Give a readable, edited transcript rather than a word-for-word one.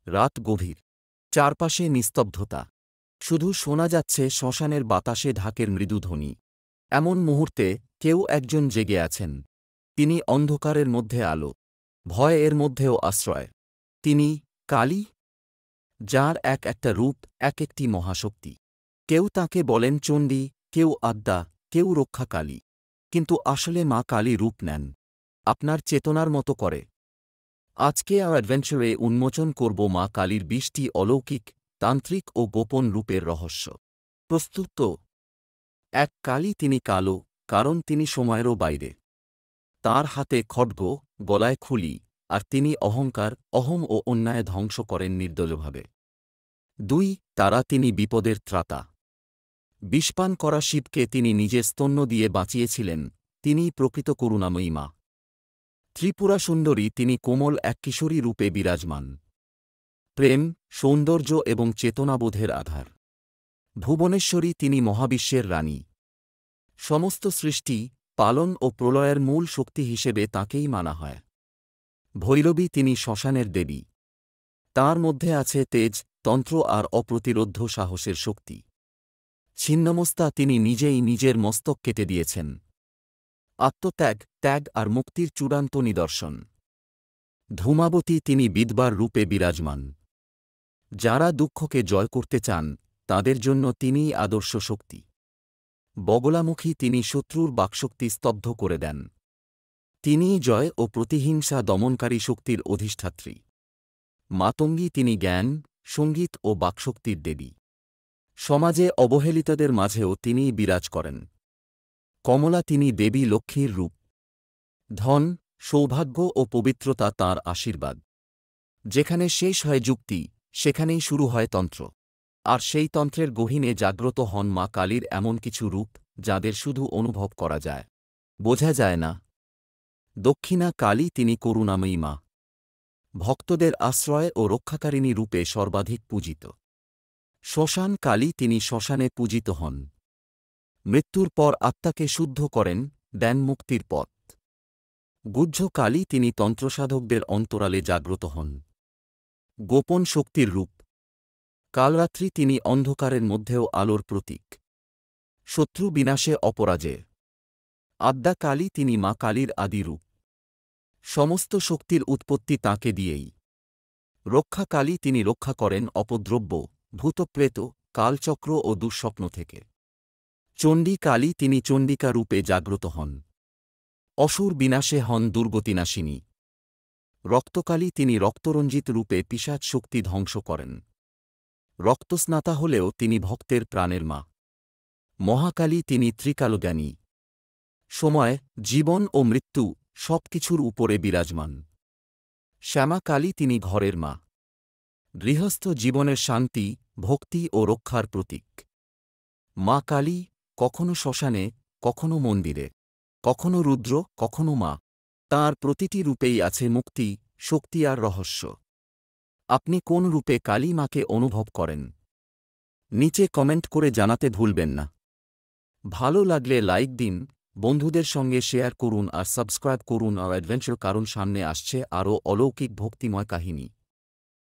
রাত গভীর। চারপাশে নিস্তব্ধতা। শুধু শোনা যাচ্ছে শ্মশানের বাতাসে ঢাকের মৃদু ধ্বনি। এমন মুহূর্তে কেউ একজন জেগে আছেন। তিনি অন্ধকারের মধ্যে আলো, ভয় এর মধ্যেও আশ্রয়। তিনি কালী, যার এক একটা রূপ এক একটি মহাশক্তি। কেউ তাকে বলেন চণ্ডী, কেউ আদ্যা, কেউ রক্ষাকালী। কিন্তু আসলে মা কালী রূপ নেন আপনার চেতনার মতো করে। আজকে আর অ্যাডভেঞ্চারে উন্মোচন করব মা কালীর ২০টি অলৌকিক, তান্ত্রিক ও গোপন রূপের রহস্য। প্রস্তুত তো? এক কালী, তিনি কালো, কারণ তিনি সময়েরও বাইরে। তাঁর হাতে খড়গ, গলায় খুলি, আর তিনি অহংকার, অহম ও অন্যায় ধ্বংস করেন নির্দলভাবে। ২ তারা, তিনি বিপদের ত্রাতা। বিষপান করা শিবকে তিনি নিজের স্তন্য দিয়ে বাঁচিয়েছিলেন, তিনিই প্রকৃত করুণাময়ী মা। ত্রিপুরা সুন্দরী, তিনি কোমল এক কিশোরী রূপে বিরাজমান। প্রেম, সৌন্দর্য এবং চেতনাবোধের আধার। ভুবনেশ্বরী, তিনি মহাবিশ্বের রানী। সমস্ত সৃষ্টি, পালন ও প্রলয়ের মূল শক্তি হিসেবে তাঁকেই মানা হয়। ভৈরবী, তিনি শ্মশানের দেবী। তাঁর মধ্যে আছে তেজ, তন্ত্র আর অপ্রতিরোধ্য সাহসের শক্তি। ছিন্নমস্তা, তিনি নিজেই নিজের মস্তক কেটে দিয়েছেন। আত্মত্যাগ, ত্যাগ আর মুক্তির চূড়ান্ত নিদর্শন। ধূমাবতী, তিনি বিধবার রূপে বিরাজমান। যারা দুঃখকে জয় করতে চান তাদের জন্য তিনিই আদর্শ শক্তি। বগলামুখী, তিনি শত্রুর বাকশক্তি স্তব্ধ করে দেন। তিনিই জয় ও প্রতিহিংসা দমনকারী শক্তির অধিষ্ঠাত্রী। মাতঙ্গী, তিনি জ্ঞান, সঙ্গীত ও বাকশক্তির দেবী। সমাজে অবহেলিতদের মাঝেও তিনিই বিরাজ করেন। কমলা, তিনি দেবী লক্ষ্মীর রূপ। ধন, সৌভাগ্য ও পবিত্রতা তাঁর আশীর্বাদ। যেখানে শেষ হয় যুক্তি, সেখানেই শুরু হয় তন্ত্র। আর সেই তন্ত্রের গহীনে জাগ্রত হন মা কালীর এমন কিছু রূপ যাদের শুধু অনুভব করা যায়, বোঝা যায় না। দক্ষিণা কালী, তিনি করুণাময়ী মা। ভক্তদের আশ্রয় ও রক্ষাকারিণী রূপে সর্বাধিক পূজিত। শ্মশান কালী, তিনি শ্মশানে পূজিত হন। মৃত্যুর পর আত্মাকে শুদ্ধ করেন, দেন মুক্তির পথ। গুহ্য কালী, তিনি তন্ত্রসাধকদের অন্তরালে জাগ্রত হন। গোপন শক্তির রূপ। কালরাত্রি, তিনি অন্ধকারের মধ্যেও আলোর প্রতীক। শত্রু বিনাশে অপরাজেয়। আদ্যা কালী, তিনি মা কালীর আদিরূপ। সমস্ত শক্তির উৎপত্তি তাঁকে দিয়েই। রক্ষা কালী, তিনি রক্ষা করেন অপদ্রব্য, ভূতপ্রেত, কালচক্র ও দুঃস্বপ্ন থেকে। চণ্ডী কালী, তিনি চণ্ডিকা রূপে জাগ্রত হন। অসুর বিনাশে হন দুর্গতিনাশিনী। রক্তকালী, তিনি রক্তরঞ্জিত রূপে পিশাচ শক্তি ধ্বংস করেন। রক্তস্নাতা হলেও তিনি ভক্তের প্রাণের মা। মহাকালী, তিনি ত্রিকালজ্ঞানী। সময়, জীবন ও মৃত্যু সবকিছুর উপরে বিরাজমান। শ্যামা কালী, তিনি ঘরের মা। গৃহস্থ জীবনের শান্তি, ভক্তি ও রক্ষার প্রতীক। মা কালী, কখনো শ্মশানে, কখনো মন্দিরে, কখনো রুদ্র, কখনো মা। তাঁর প্রতিটি রূপেই আছে মুক্তি, শক্তি আর রহস্য। আপনি কোন রূপে কালী মাকে অনুভব করেন? নিচে কমেন্ট করে জানাতে ভুলবেন না। ভালো লাগলে লাইক দিন, বন্ধুদের সঙ্গে শেয়ার করুন আর সাবস্ক্রাইব করুন আর অ্যাডভেঞ্চার, কারণ সামনে আসছে আরও অলৌকিক ভক্তিময় কাহিনী।